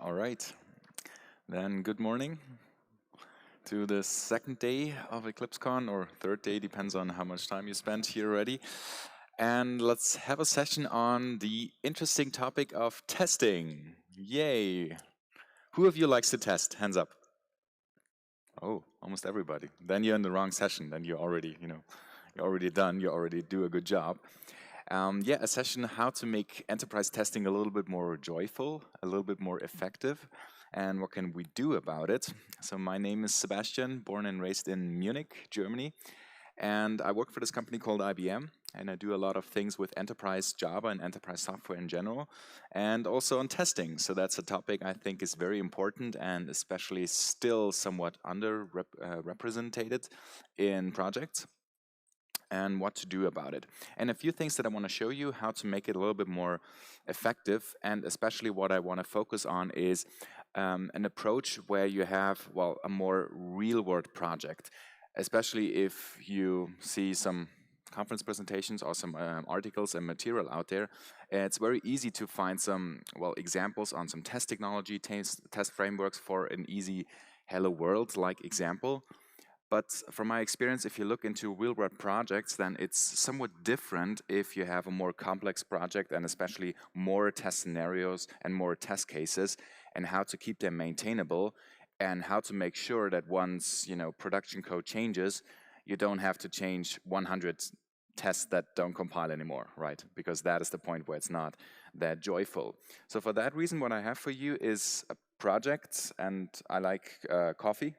All right. Then good morning to the second day of EclipseCon, or third day, depends on how much time you spent here already. And let's have a session on the interesting topic of testing. Yay. Who of you likes to test? Hands up. Oh, almost everybody. Then you're in the wrong session. Then you're already, you're already done. You already do a good job. Yeah, a session how to make enterprise testing a little bit more joyful, a little bit more effective, and what can we do about it. So my name is Sebastian, born and raised in Munich, Germany, and I work for this company called IBM, and I do a lot of things with enterprise Java and enterprise software in general, and also on testing. So that's a topic I think is very important and especially still somewhat underrepresented in projects, and what to do about it. And a few things that I want to show you how to make it a little bit more effective, and especially what I want to focus on is an approach where you have, well, a more real-world project, especially if you see some conference presentations or some articles and material out there. It's very easy to find some, well, examples on some test technology, test frameworks for an easy Hello World-like example. But from my experience, if you look into real-world projects, then it's somewhat different if you have a more complex project and especially more test scenarios and more test cases, and how to keep them maintainable and how to make sure that once production code changes, you don't have to change 100 tests that don't compile anymore, right? Because that is the point where it's not that joyful. So for that reason, what I have for you is a project, and I like coffee.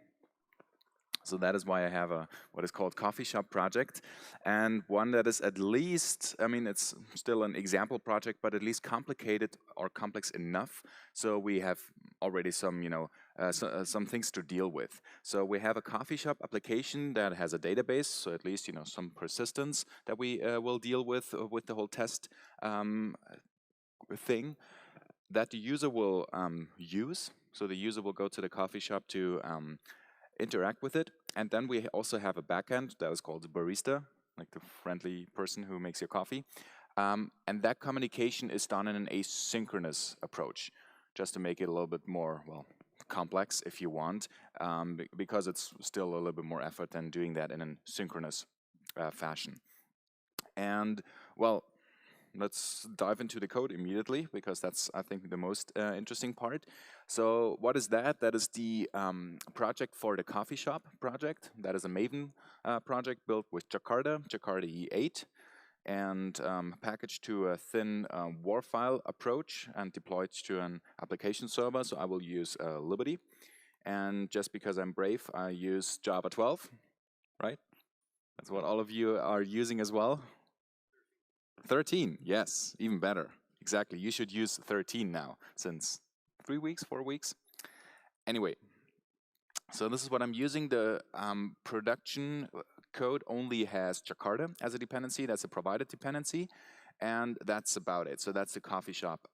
So that is why I have a what is called coffee shop project, and one that is at least, I mean, it's still an example project, but at least complicated or complex enough. So we have already some, some things to deal with. So we have a coffee shop application that has a database, so at least some persistence that we will deal with the whole test thing that the user will use. So the user will go to the coffee shop to interact with it. And then we also have a backend that is called the barista, like the friendly person who makes your coffee. And that communication is done in an asynchronous approach, just to make it a little bit more, well, complex if you want, because it's still a little bit more effort than doing that in a synchronous fashion. And, well, let's dive into the code immediately, because that's, I think, the most interesting part. So what is that? That is the project for the coffee shop project. That is a Maven project built with Jakarta E8, and packaged to a thin WAR file approach and deployed to an application server. So I will use Liberty. And just because I'm brave, I use Java 12, right? That's what all of you are using as well. 13, yes, even better. Exactly, you should use 13 now, since 3 weeks, 4 weeks. Anyway, so this is what I'm using. The production code only has Jakarta as a dependency. That's a provided dependency, and that's about it. So that's the coffee shop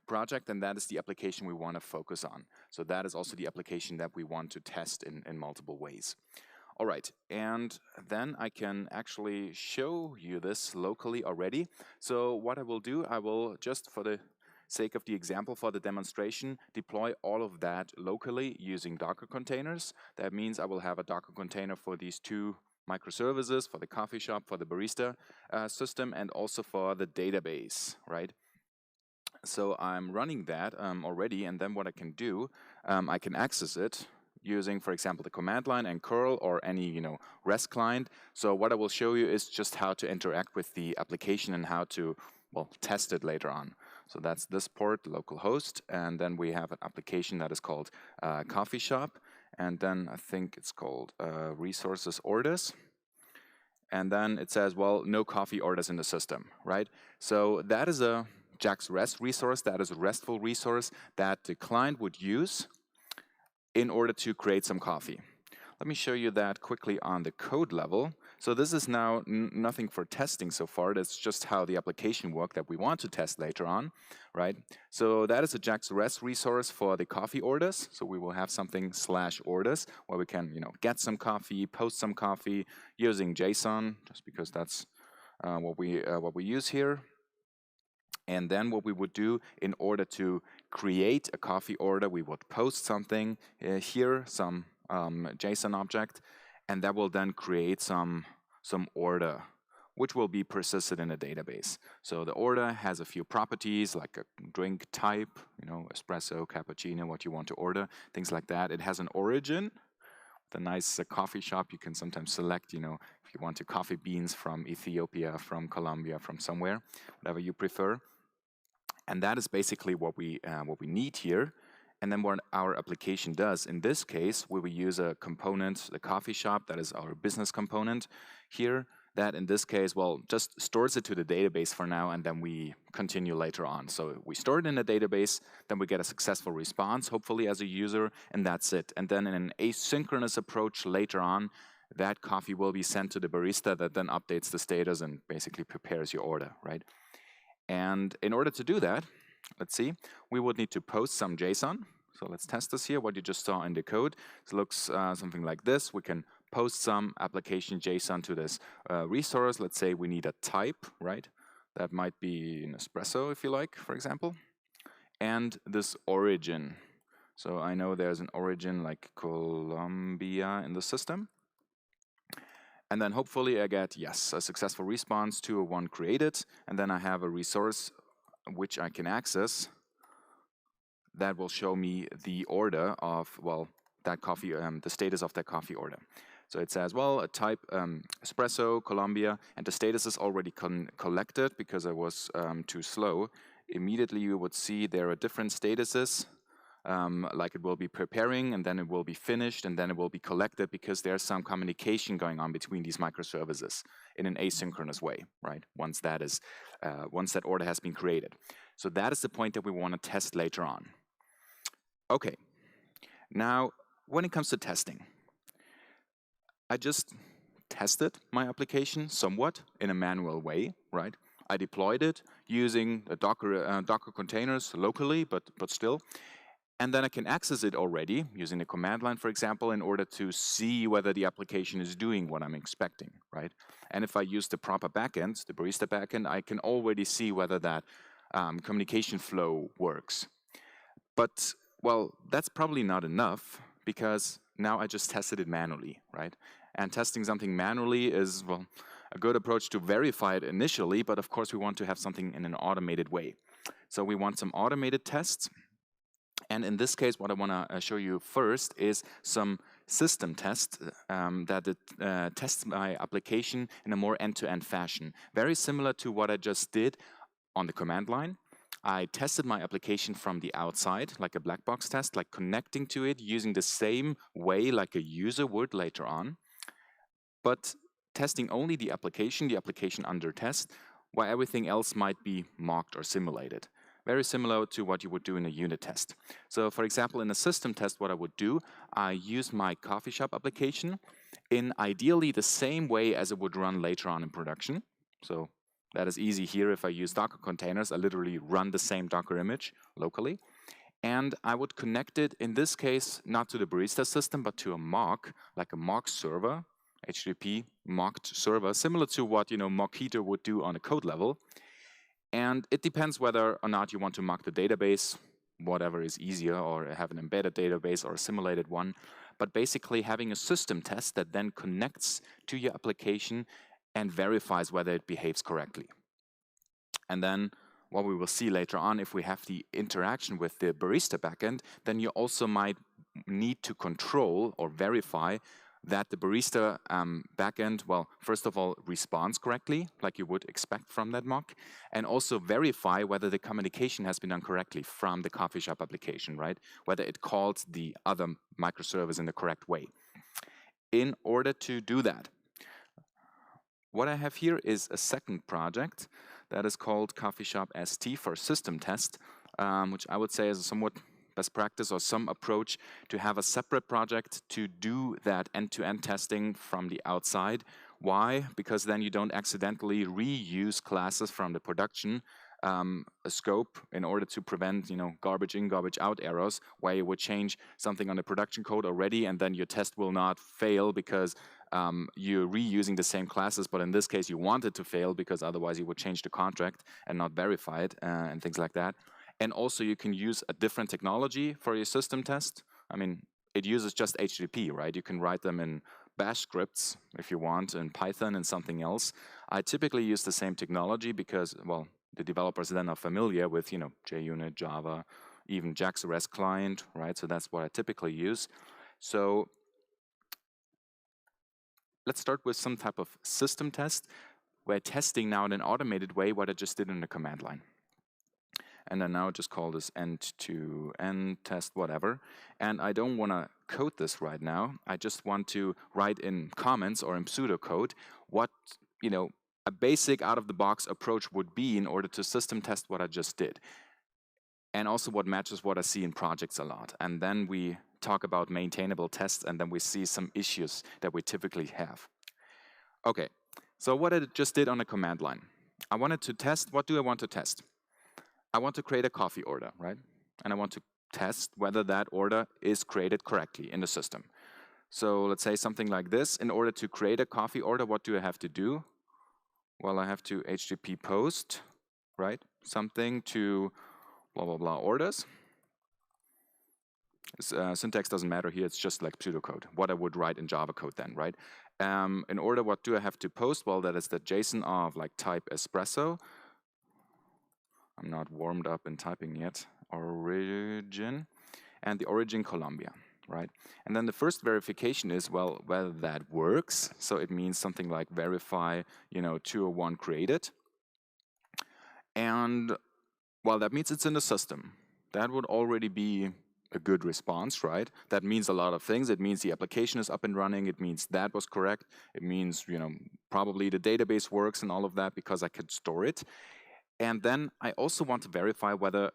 project, and that is the application we want to focus on. So that is also the application that we want to test in multiple ways. All right, and then I can actually show you this locally already. So what I will do, I will just, for the sake of the example, for the demonstration, deploy all of that locally using Docker containers. That means I will have a Docker container for these two microservices, for the coffee shop, for the barista system, and also for the database, right? So I'm running that already, and then what I can do, I can access it using, for example, the command line and curl or any REST client. So what I will show you is just how to interact with the application and how to, well, test it later on. So that's this port, localhost, and then we have an application that is called coffee shop, and then I think it's called resources orders. And then it says, well, no coffee orders in the system, right? So that is a JAX REST resource, that is a RESTful resource that the client would use in order to create some coffee. Let me show you that quickly on the code level. So this is now nothing for testing so far. That's just how the application works that we want to test later on, right? So that is a JAX REST resource for the coffee orders. So we will have something /orders where we can, get some coffee, post some coffee using JSON, just because that's what we use here. And then what we would do in order to create a coffee order, we would post something here, some JSON object, and that will then create some order, which will be persisted in a database. So the order has a few properties like a drink type, espresso, cappuccino, what you want to order, things like that. It has an origin. The nice coffee shop, you can sometimes select, if you want to coffee beans from Ethiopia, from Colombia, from somewhere, whatever you prefer. And that is basically what we need here. And then what our application does, in this case, we will use a component, the coffee shop, that is our business component here, that in this case, well, just stores it to the database for now, and then we continue later on. So we store it in a database, then we get a successful response, hopefully as a user, and that's it. And then in an asynchronous approach later on, that coffee will be sent to the barista that then updates the status and basically prepares your order, right? And in order to do that, let's see, we would need to post some JSON. So let's test this here, what you just saw in the code. It looks something like this. We can post some application JSON to this resource. Let's say we need a type, right? That might be an espresso, if you like, for example. And this origin. So I know there's an origin like Colombia in the system. And then hopefully I get, yes, a successful response to a one created. And then I have a resource which I can access that will show me the order of, well, that coffee, the status of that coffee order. So it says, well, a type espresso, Colombia, and the status is already collected because I was too slow. Immediately you would see there are different statuses. Like it will be preparing, and then it will be finished, and then it will be collected because there's some communication going on between these microservices in an asynchronous way, right? Once that order has been created. So that is the point that we want to test later on. Okay, now when it comes to testing, I just tested my application somewhat in a manual way, right? I deployed it using the Docker containers locally, but still. And then I can access it already using the command line, for example, in order to see whether the application is doing what I'm expecting, right? And if I use the proper backend, the barista backend, I can already see whether that communication flow works. But, well, that's probably not enough because now I just tested it manually, right? And testing something manually is, well, a good approach to verify it initially, but of course we want to have something in an automated way. So we want some automated tests. And in this case, what I want to show you first is some system test that tests my application in a more end-to-end fashion. Very similar to what I just did on the command line. I tested my application from the outside, like a black box test, like connecting to it using the same way like a user would later on. But testing only the application under test, while everything else might be mocked or simulated. Very similar to what you would do in a unit test. So for example, in a system test, what I would do, I use my coffee shop application in ideally the same way as it would run later on in production. So that is easy here. If I use Docker containers, I literally run the same Docker image locally. And I would connect it, in this case, not to the barista system, but to a mock, like a mock server, HTTP mocked server, similar to what Mockito would do on a code level. And it depends whether or not you want to mock the database, whatever is easier, or have an embedded database or a simulated one. But basically having a system test that then connects to your application and verifies whether it behaves correctly. And then what we will see later on, if we have the interaction with the barista backend, then you also might need to control or verify that the barista backend, well, first of all, responds correctly, like you would expect from that mock, and also verify whether the communication has been done correctly from the coffee shop application, right? Whether it calls the other microservice in the correct way. In order to do that, what I have here is a second project that is called Coffee Shop ST for system test, which I would say is a somewhat best practice or some approach to have a separate project to do that end-to-end testing from the outside. Why? Because then you don't accidentally reuse classes from the production a scope in order to prevent, garbage in, garbage out errors, where you would change something on the production code already, and then your test will not fail because you're reusing the same classes, but in this case you want it to fail because otherwise you would change the contract and not verify it, and things like that. And also you can use a different technology for your system test. I mean, it uses just HTTP, right? You can write them in bash scripts if you want, in Python and something else. I typically use the same technology because, well, the developers then are familiar with, JUnit, Java, even Jax REST client, right? So that's what I typically use. So let's start with some type of system test. We're testing now in an automated way what I just did in the command line. And then now just call this end-to-end test, whatever. And I don't want to code this right now. I just want to write in comments or in pseudocode what, a basic out-of-the-box approach would be in order to system test what I just did. And also what matches what I see in projects a lot. And then we talk about maintainable tests, and then we see some issues that we typically have. Okay, so what I just did on a command line. I wanted to test, what do I want to test? I want to create a coffee order, right? And I want to test whether that order is created correctly in the system. So let's say something like this. In order to create a coffee order, what do I have to do? Well, I have to HTTP post, right? Something to blah, blah, blah orders. Syntax doesn't matter here. It's just like pseudocode, what I would write in Java code then, right? In order, what do I have to post? Well, that is the JSON of like type espresso. I'm not warmed up in typing yet. Origin, and the origin Colombia, right? And then the first verification is, well, whether that works. So it means something like verify, 201 created. And, well, that means it's in the system. That would already be a good response, right? That means a lot of things. It means the application is up and running. It means that was correct. It means, probably the database works and all of that because I could store it. And then I also want to verify whether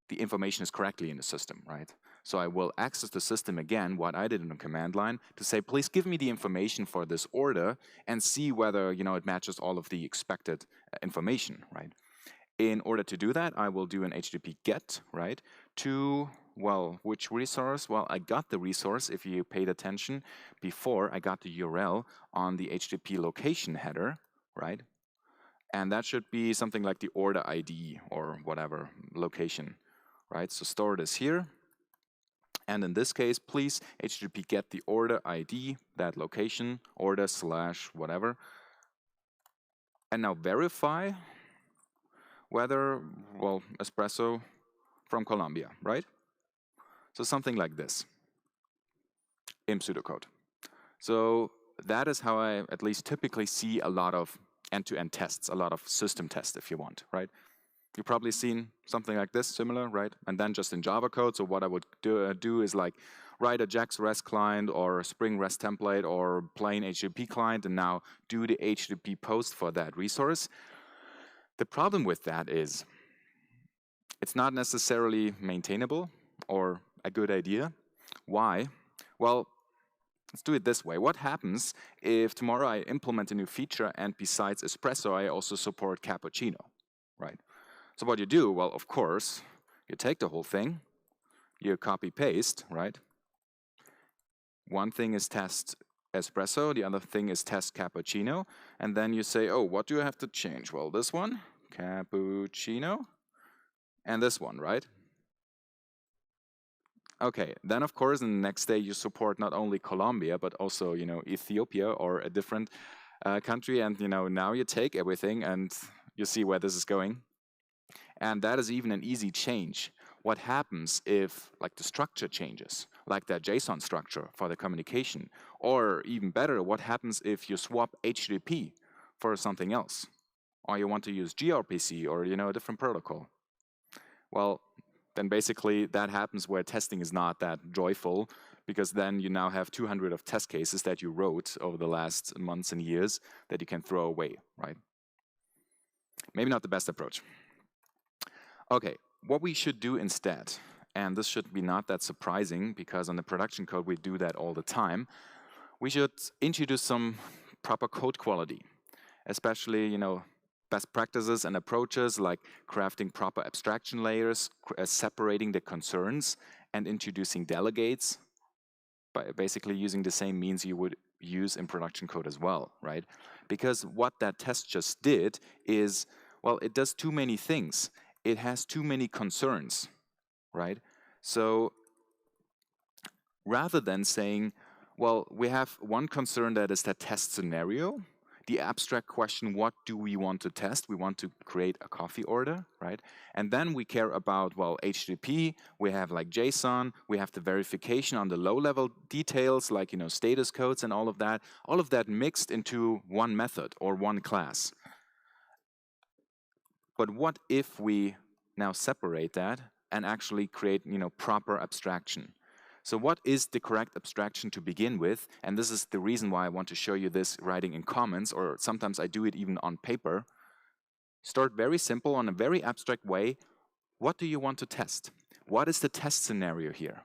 the information is correctly in the system, right? So I will access the system again, what I did in the command line, to say, please give me the information for this order and see whether, it matches all of the expected information, right? In order to do that, I will do an HTTP GET, right? To, well, which resource? Well, I got the resource, if you paid attention, before I got the URL on the HTTP location header, right? And that should be something like the order ID or whatever location, right? So store this here. And in this case, please HTTP get the order ID, that location, order / whatever. And now verify whether, well, espresso from Colombia, right? So something like this in pseudocode. So that is how I at least typically see a lot of end-to-end tests, a lot of system tests, if you want, right? You've probably seen something like this, similar, right? And then just in Java code, so what I would do is like write a Jax REST client or a Spring REST template or plain HTTP client and now do the HTTP post for that resource. The problem with that is it's not necessarily maintainable or a good idea. Why? Well, let's do it this way. What happens if tomorrow I implement a new feature and besides espresso, I also support cappuccino, right? So what you do, well, of course, you take the whole thing, you copy paste, right? One thing is test espresso, the other thing is test cappuccino, and then you say, oh, what do I have to change? Well, this one, cappuccino, and this one, right? Okay, then of course, in the next day you support not only Colombia, but also, Ethiopia or a different country, and, now you take everything and you see where this is going. And that is even an easy change. What happens if, like, the structure changes, like that JSON structure for the communication? Or even better, what happens if you swap HTTP for something else? Or you want to use gRPC or, a different protocol? Well, then basically that happens where testing is not that joyful, because then you now have 200 of test cases that you wrote over the last months and years that you can throw away, right? Maybe not the best approach. Okay, what we should do instead, and this should be not that surprising because on the production code we do that all the time, we should introduce some proper code quality, especially, best practices and approaches like crafting proper abstraction layers, separating the concerns, and introducing delegates by basically using the same means you would use in production code as well, right? Because what that test just did is, well, it does too many things. It has too many concerns, right? So rather than saying, well, we have one concern that is that test scenario, the abstract question, what do we want to test? We want to create a coffee order, right? And then we care about, well, HTTP, we have like JSON, we have the verification on the low-level details, like, you know, status codes and all of that mixed into one method or one class. But what if we now separate that and actually create, you know, proper abstraction? So what is the correct abstraction to begin with? And this is the reason why I want to show you this writing in comments, or sometimes I do it even on paper. Start very simple on a very abstract way. What do you want to test? What is the test scenario here?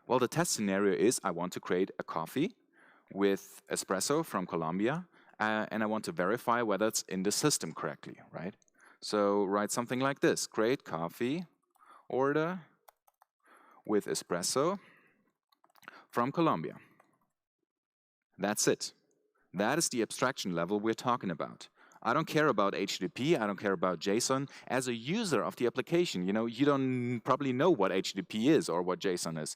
Well, the test scenario is I want to create a coffee with espresso from Colombia, and I want to verify whether it's in the system correctly, right? So write something like this: create coffee order with espresso from Colombia. That's it. That is the abstraction level we're talking about. I don't care about HTTP, I don't care about JSON. As a user of the application, you know, you don't probably know what HTTP is or what JSON is.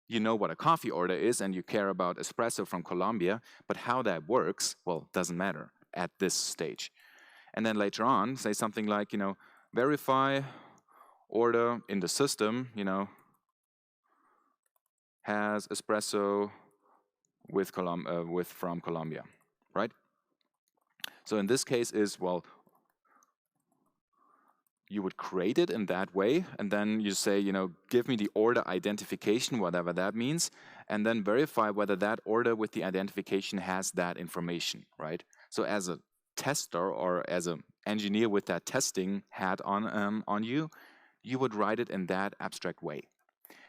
You know what a coffee order is and you care about espresso from Colombia, but how that works, well, doesn't matter at this stage. And then later on, say something like, you know, verify order in the system, you know, has espresso from Colombia, right? So in this case is, well, you would create it in that way, and then you say, you know, give me the order identification, whatever that means, and then verify whether that order with the identification has that information, right? So as a tester or as an engineer with that testing hat on you, you would write it in that abstract way.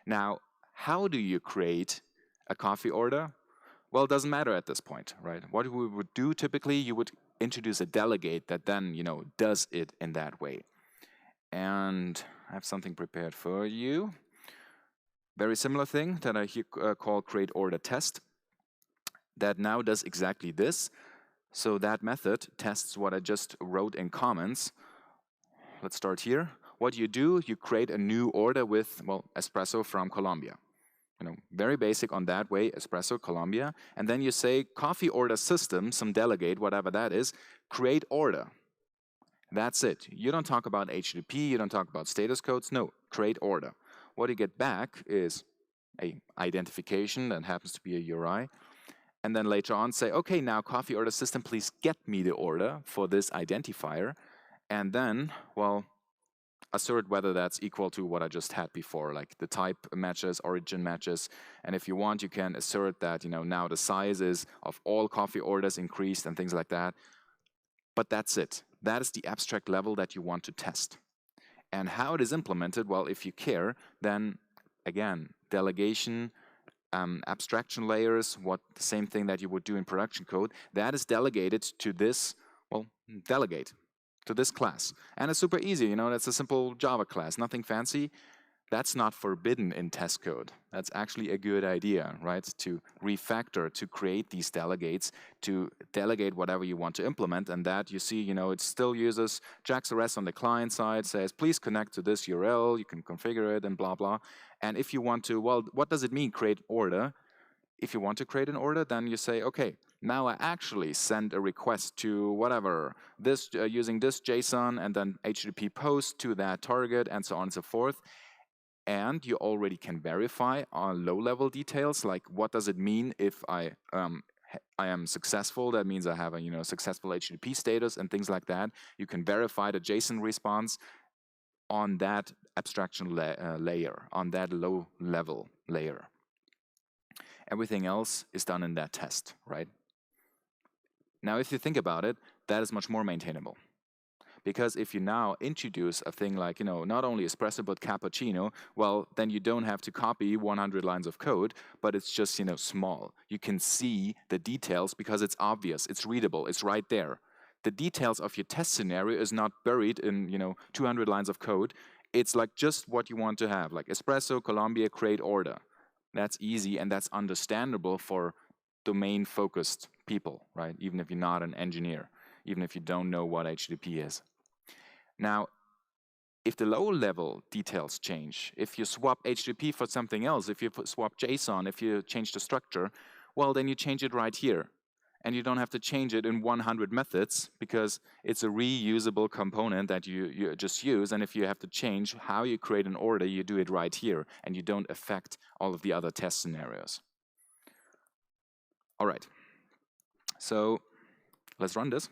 Now, how do you create a coffee order? Well, it doesn't matter at this point, right? What we would do typically, you would introduce a delegate that then, you know, does it in that way. And I have something prepared for you. Very similar thing that I here call create order test that now does exactly this. So that method tests what I just wrote in comments. Let's start here. What you do, you create a new order with, well, espresso from Colombia. You know, very basic on that way, espresso, Colombia. And then you say coffee order system, some delegate, whatever that is, create order. That's it. You don't talk about HTTP, you don't talk about status codes, no, create order. What you get back is a identification that happens to be a URI. And then later on say, okay, now coffee order system, please get me the order for this identifier. And then, well, assert whether that's equal to what I just had before, like the type matches, origin matches. And if you want, you can assert that, you know, now the size is of all coffee orders increased and things like that. But that's it. That is the abstract level that you want to test. And how it is implemented, well, if you care, then again, delegation, abstraction layers, the same thing that you would do in production code, that is delegated to this, well, delegate to this class. And it's super easy, you know, that's a simple Java class, nothing fancy. That's not forbidden in test code. That's actually a good idea, right? To refactor, to create these delegates, to delegate whatever you want to implement, and that you see, you know, it still uses JAX-RS on the client side, says, please connect to this URL, you can configure it and blah, blah. And if you want to, well, what does it mean, create order? If you want to create an order, then you say, okay, now I actually send a request to whatever, this using this JSON and then HTTP post to that target and so on and so forth. And you already can verify on low-level details, like what does it mean if I am successful? That means I have a, you know, successful HTTP status and things like that. You can verify the JSON response on that abstraction layer, on that low-level layer. Everything else is done in that test, right? Now, if you think about it, that is much more maintainable. Because if you now introduce a thing like, you know, not only espresso but cappuccino, well, then you don't have to copy 100 lines of code, but it's just, you know, small. You can see the details because it's obvious, it's readable, it's right there. the details of your test scenario is not buried in 200 lines of code. It's like just what you want to have, like espresso, Colombia, create order. That's easy and that's understandable for domain-focused people, right? Even if you're not an engineer, even if you don't know what HTTP is. Now, if the low-level details change, if you swap HTTP for something else, if you swap JSON, if you change the structure, well, then you change it right here. And you don't have to change it in 100 methods because it's a reusable component that you just use. And if you have to change how you create an order, you do it right here. And you don't affect all of the other test scenarios. All right. So let's run this.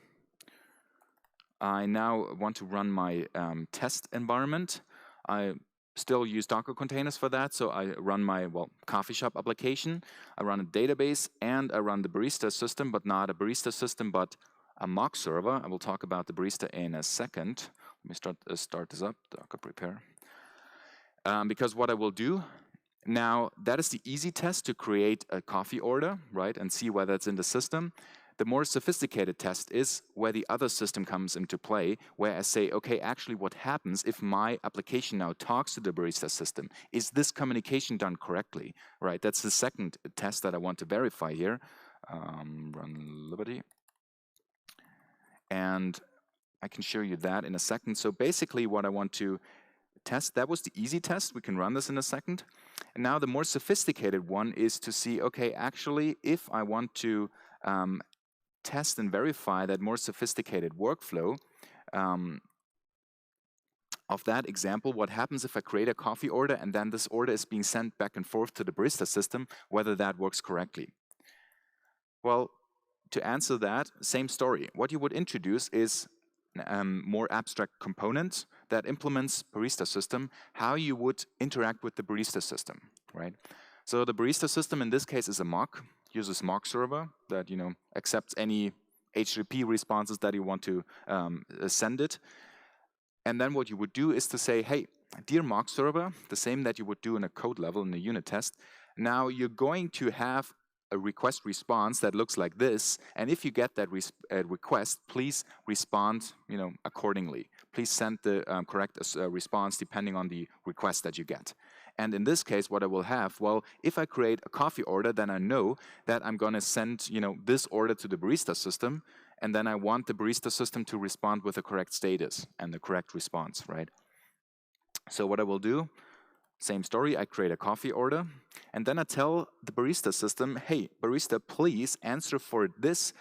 I now want to run my test environment. I still use Docker containers for that, so I run my coffee shop application, I run a database, and I run the barista system, but not a barista system, but a mock server. I will talk about the barista in a second. Let me start this up, Docker prepare. Because what I will do now, that is the easy test to create a coffee order, right, and see whether it's in the system. The more sophisticated test is where the other system comes into play, where I say, okay, actually what happens if my application now talks to the barista system? Is this communication done correctly, right? That's the second test that I want to verify here. Run Liberty. And I can show you that in a second. So basically what I want to test, that was the easy test. We can run this in a second. And now the more sophisticated one is to see, okay, actually, if I want to test and verify that more sophisticated workflow of that example, what happens if I create a coffee order and then this order is being sent back and forth to the barista system, whether that works correctly? Well, to answer that, same story. What you would introduce is more abstract component that implements barista system, how you would interact with the barista system, right? So the barista system in this case is a mock, uses mock server that accepts any HTTP responses that you want to send it. And then what you would do is to say, hey, dear mock server, the same that you would do in a code level in a unit test. Now you're going to have a request response that looks like this, and if you get that request, please respond, accordingly. Please send the correct response depending on the request that you get. And in this case, what I will have, well, if I create a coffee order, then I know that I'm going to send, this order to the barista system, and then I want the barista system to respond with the correct status and the correct response, right? So what I will do, same story, I create a coffee order, and then I tell the barista system, hey, barista, please answer for this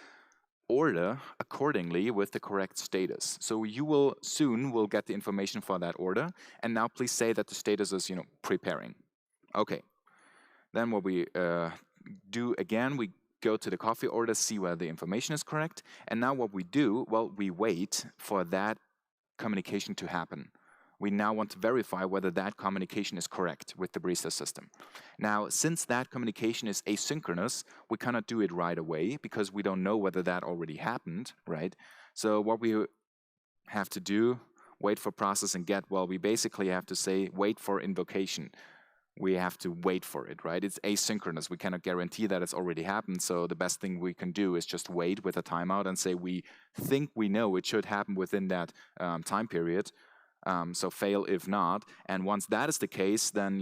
order accordingly with the correct status. So you will soon get the information for that order, and now please say that the status is, preparing. Okay. Then what we do again, we go to the coffee order, see whether the information is correct, and now what we do, well, we wait for that communication to happen. We now want to verify whether that communication is correct with the barista system. Now, since that communication is asynchronous, we cannot do it right away because we don't know whether that already happened, right? So what we have to do, wait for process and get, well, we basically have to say wait for invocation. We have to wait for it, right? It's asynchronous. We cannot guarantee that it's already happened, so the best thing we can do is just wait with a timeout and say we think we know it should happen within that time period. So fail if not, and once that is the case, then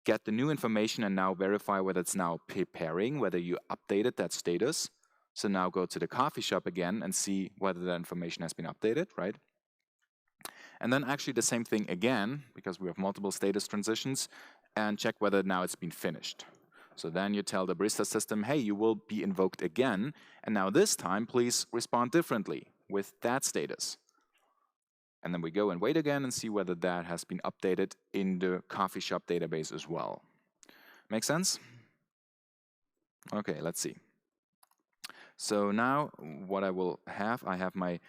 get the new information and now verify whether it's now preparing, whether you updated that status. So now go to the coffee shop again and see whether that information has been updated, right? And then actually the same thing again, because we have multiple status transitions, and check whether now it's been finished. So then you tell the barista system, hey, you will be invoked again, and now this time please respond differently with that status. And then we go and wait again and see whether that has been updated in the coffee shop database as well. Make sense? Okay, let's see. So now what I will have, I have my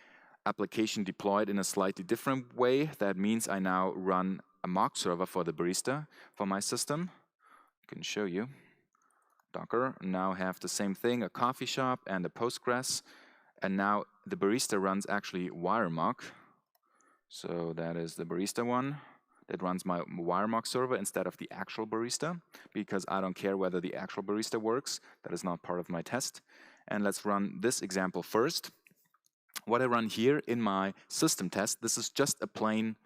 application deployed in a slightly different way. That means I now run a mock server for the barista for my system. I can show you. Docker, now have the same thing, a coffee shop and a Postgres. And now the barista runs actually wiremock. So that is the barista one that runs my wiremock server instead of the actual barista, because I don't care whether the actual barista works. That is not part of my test. And let's run this example first. what I run here in my system test, this is just a plain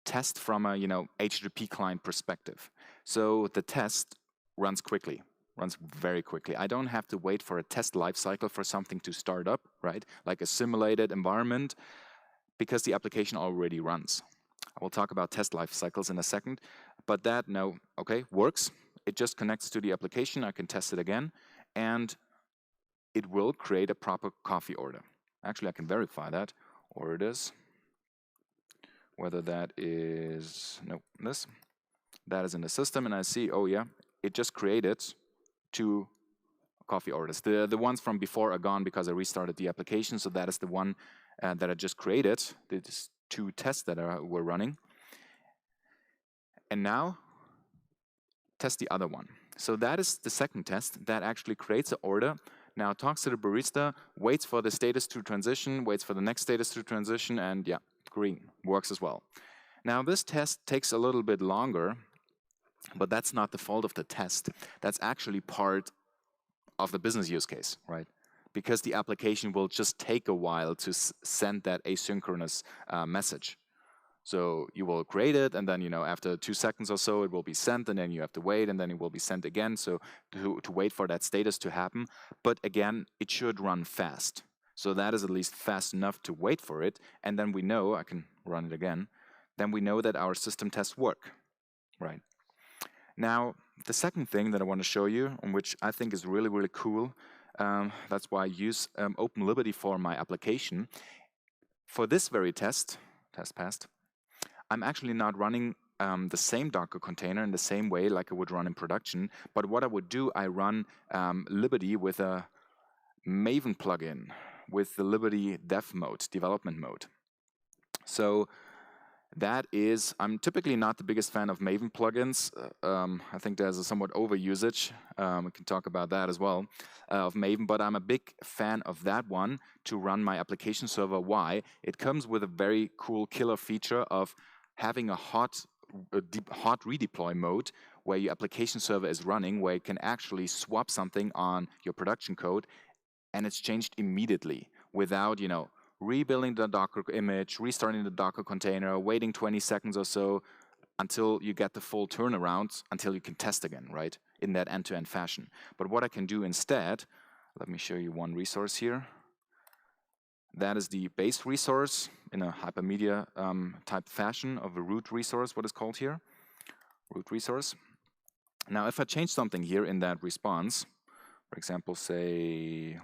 test from a HTTP client perspective. So the test runs quickly, runs very quickly. I don't have to wait for a test lifecycle for something to start up, right? Like a simulated environment, because the application already runs. I will talk about test lifecycles in a second, but that now, okay, works. It just connects to the application. I can test it again, and it will create a proper coffee order. Actually, I can verify that. Orders, whether that is, no, this. That is in the system, and I see, oh yeah, it just created 2 coffee orders. The ones from before are gone because I restarted the application, so that is the one that I just created. These 2 tests that were running. And now, test the other one. So that is the second test that actually creates an order. Now talks to the barista, waits for the status to transition, waits for the next status to transition, and yeah, green, works as well. Now this test takes a little bit longer, but that's not the fault of the test. That's actually part of the business use case, right? Because the application will just take a while to send that asynchronous message. So you will create it, and then after 2 seconds or so, it will be sent, and then you have to wait, and then it will be sent again. So to wait for that status to happen. But again, it should run fast. So that is at least fast enough to wait for it, and then we know, I can run it again, then we know that our system tests work, right? Now, the second thing that I want to show you, which I think is really, really cool, that's why I use OpenLiberty for my application. For this very test passed, I'm actually not running the same Docker container in the same way like I would run in production, but what I would do, I run Liberty with a Maven plugin with the Liberty dev mode, development mode. So that is, I'm typically not the biggest fan of Maven plugins. I think there's a somewhat overusage. We can talk about that as well, of Maven, but I'm a big fan of that one to run my application server. Why? It comes with a very cool killer feature of having a hot redeploy mode where your application server is running, where you can actually swap something on your production code, and it's changed immediately without, rebuilding the Docker image, restarting the Docker container, waiting 20 seconds or so until you get the full turnaround, until you can test again, right? In that end-to-end fashion. But what I can do instead, let me show you one resource here. That is the base resource in a hypermedia type fashion of a root resource, what is called here, root resource. Now, if I change something here in that response, for example, say,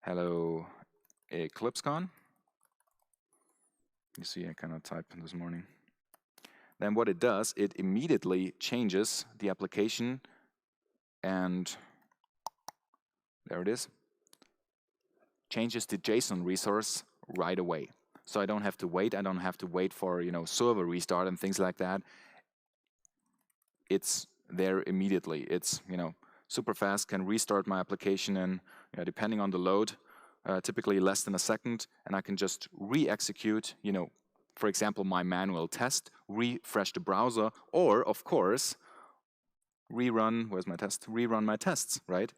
hello, EclipseCon. You see, I cannot type this morning. Then what it does, it immediately changes the application, and there it is. Changes the JSON resource right away. So I don't have to wait. I don't have to wait for server restart and things like that. It's there immediately. It's super fast. Can restart my application in depending on the load, typically less than a second, and I can just re-execute for example my manual test, refresh the browser, or of course rerun. Where's my test? Rerun my tests, right?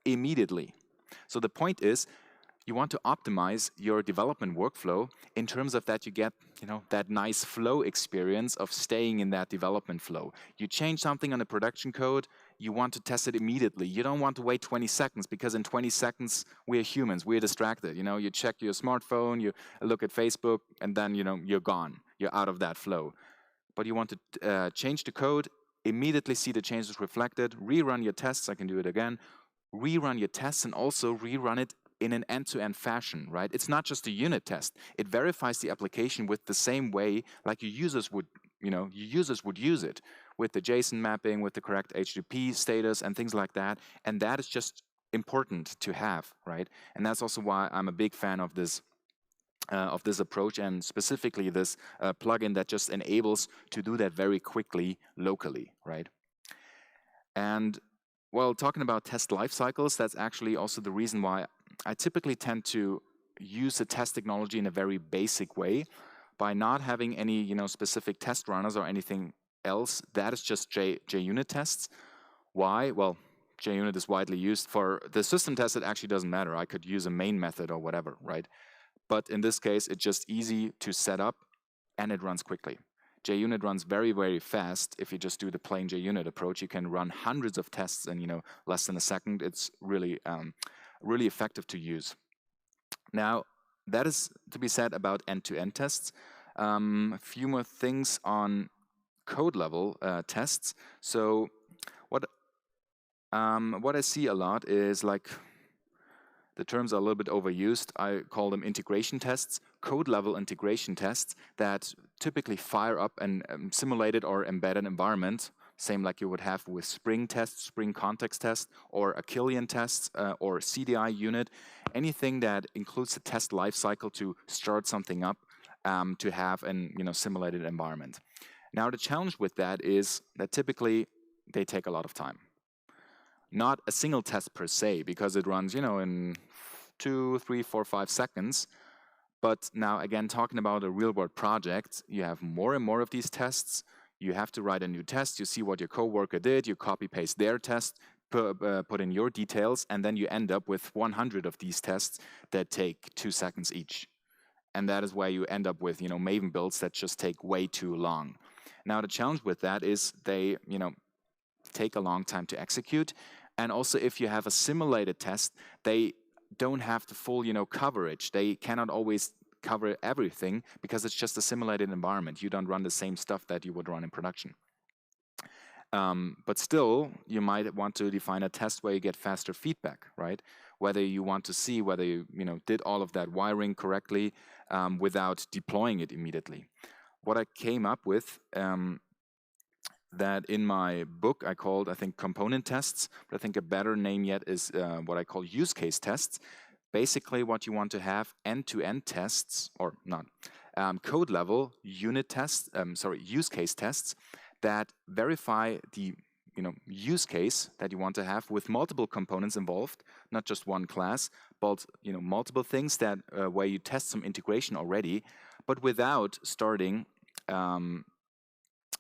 Immediately. So the point is, you want to optimize your development workflow in terms of that you get, that nice flow experience of staying in that development flow. You change something on the production code, you want to test it immediately. You don't want to wait 20 seconds, because in 20 seconds, we're humans, we're distracted. You check your smartphone, you look at Facebook, and then, you're gone. You're out of that flow. But you want to change the code, immediately see the changes reflected, rerun your tests, I can do it again, rerun your tests, and also rerun it in an end-to-end fashion, right? It's not just a unit test. It verifies the application with the same way like your users would use it, with the JSON mapping, with the correct HTTP status and things like that. And that is just important to have, right? And that's also why I'm a big fan of this approach, and specifically this plugin that just enables to do that very quickly locally, right? And well, talking about test lifecycles, that's actually also the reason why I typically tend to use the test technology in a very basic way, by not having any specific test runners or anything else. That is just JUnit tests. Why? Well, JUnit is widely used. For the system test, it actually doesn't matter. I could use a main method or whatever, right? But in this case, it's just easy to set up, and it runs quickly. JUnit runs very, very fast. If you just do the plain JUnit approach, you can run hundreds of tests in less than a second. It's really, really effective to use. Now, that is to be said about end-to-end tests. A few more things on code level tests. So what I see a lot is, like, the terms are a little bit overused. I call them integration tests, code level integration tests that typically fire up an simulated or embedded environment, same like you would have with Spring tests, Spring context test, or a Killian test, or CDI unit, anything that includes the test lifecycle to start something up, to have an simulated environment. Now the challenge with that is that typically they take a lot of time. Not a single test per se, because it runs in 2, 3, 4, 5 seconds. But now again, talking about a real world project, you have more and more of these tests. You have to write a new test. You see what your coworker did. You copy paste their test, put in your details, and then you end up with 100 of these tests that take 2 seconds each. And that is why you end up with Maven builds that just take way too long. Now the challenge with that is they take a long time to execute. And also, if you have a simulated test, they don't have the full coverage. They cannot always cover everything because it's just a simulated environment. You don't run the same stuff that you would run in production. But still, you might want to define a test where you get faster feedback, right? Whether you want to see whether you did all of that wiring correctly without deploying it immediately. What I came up with, that in my book I called, I think, component tests, but I think a better name yet is what I call use case tests. Basically, what you want to have end-to-end tests, or not, code level unit tests, use case tests that verify the use case that you want to have with multiple components involved, not just one class, but multiple things that where you test some integration already, but without starting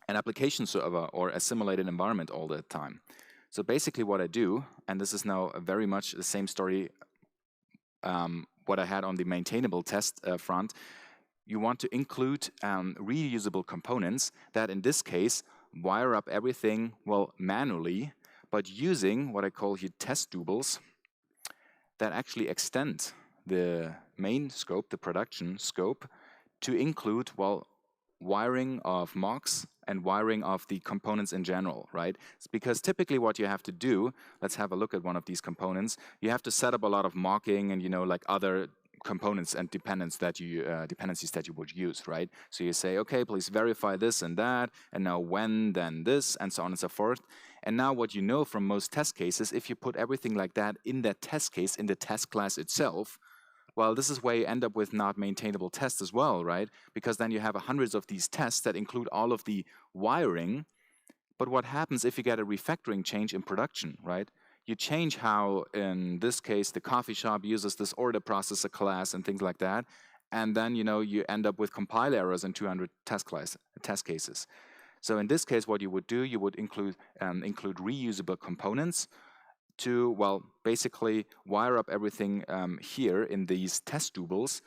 an application server or a simulated environment all the time. So basically what I do, and this is now very much the same story what I had on the maintainable test front, you want to include reusable components that in this case wire up everything, well, manually, but using what I call here test doubles that actually extend the main scope, the production scope, to include, well, wiring of mocks and wiring of the components in general, right? It's because typically what you have to do, let's have a look at one of these components, you have to set up a lot of mocking and like other components and dependencies that you would use, right? So you say, okay, please verify this and that, and now when, then this, and so on and so forth. And now what you know from most test cases, if you put everything like that in that test case, in the test class itself, well, this is where you end up with not maintainable tests as well, right? Because then you have hundreds of these tests that include all of the wiring. But what happens if you get a refactoring change in production, right? You change how, in this case, the coffee shop uses this order processor class and things like that. And then, you end up with compile errors in 200 test cases. So in this case, what you would do, you would include reusable components to, well, basically wire up everything here in these test doubles.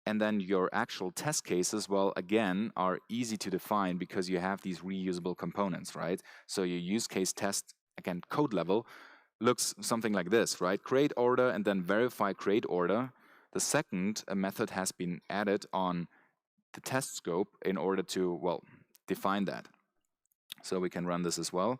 And then your actual test cases, well, again, are easy to define because you have these reusable components, right? So your use case test, again, code level, looks something like this, right? Create order and then verify create order. The second method has been added on the test scope in order to, well, define that. So we can run this as well.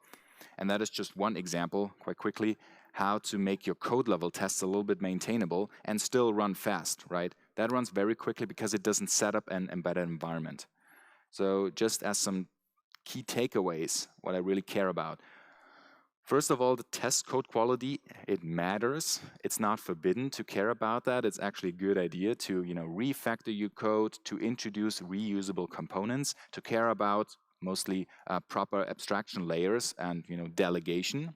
And that is just one example, quite quickly, how to make your code level tests a little bit maintainable and still run fast, right? That runs very quickly because it doesn't set up an embedded environment. So just as some key takeaways, what I really care about. First of all, the test code quality, it matters. It's not forbidden to care about that. It's actually a good idea to, refactor your code, to introduce reusable components, to care about mostly proper abstraction layers and, delegation.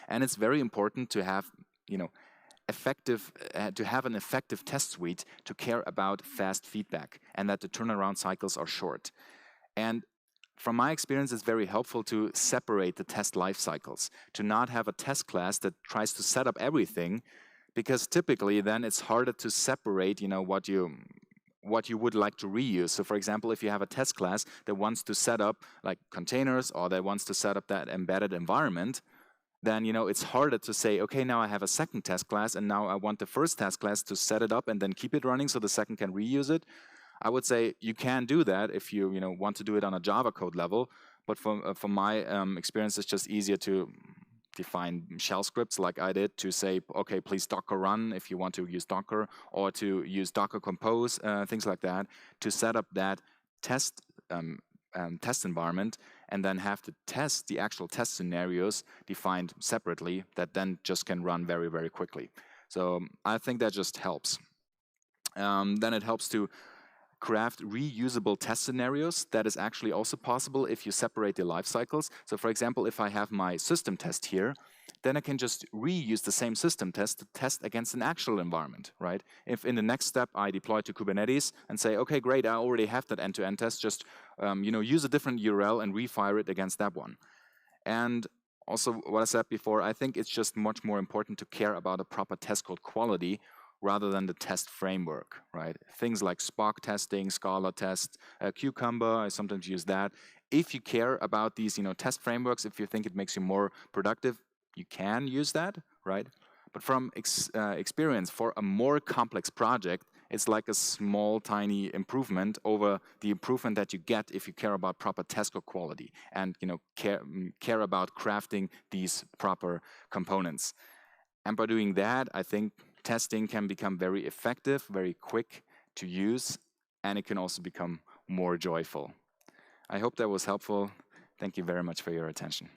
And it's very important to have, an effective test suite to care about fast feedback and that the turnaround cycles are short. And from my experience, it's very helpful to separate the test life cycles, to not have a test class that tries to set up everything, because typically then it's harder to separate, what you would like to reuse. So for example, if you have a test class that wants to set up like containers, or that wants to set up that embedded environment, then it's harder to say, okay, now I have a second test class, and now I want the first test class to set it up and then keep it running so the second can reuse it. I would say you can do that if you want to do it on a Java code level, but from my experience, it's just easier to define shell scripts like I did to say, okay, please Docker run if you want to use Docker, or to use Docker compose, things like that, to set up that test test environment, and then have to test the actual test scenarios defined separately that then just can run very, very quickly. So I think that just helps. Then it helps to craft reusable test scenarios. That is actually also possible if you separate the life cycles. So for example, if I have my system test here, then I can just reuse the same system test to test against an actual environment, right? If in the next step I deploy to Kubernetes and say, okay, great, I already have that end-to-end test, just use a different URL and refire it against that one. And also what I said before, I think it's just much more important to care about a proper test code quality rather than the test framework, right? Things like Spark testing, Scala test, Cucumber, I sometimes use that. If you care about these, test frameworks, if you think it makes you more productive, you can use that, right? But from experience, for a more complex project, it's like a small, tiny improvement over the improvement that you get if you care about proper test code quality and care about crafting these proper components. And by doing that, I think testing can become very effective, very quick to use, and it can also become more joyful. I hope that was helpful. Thank you very much for your attention.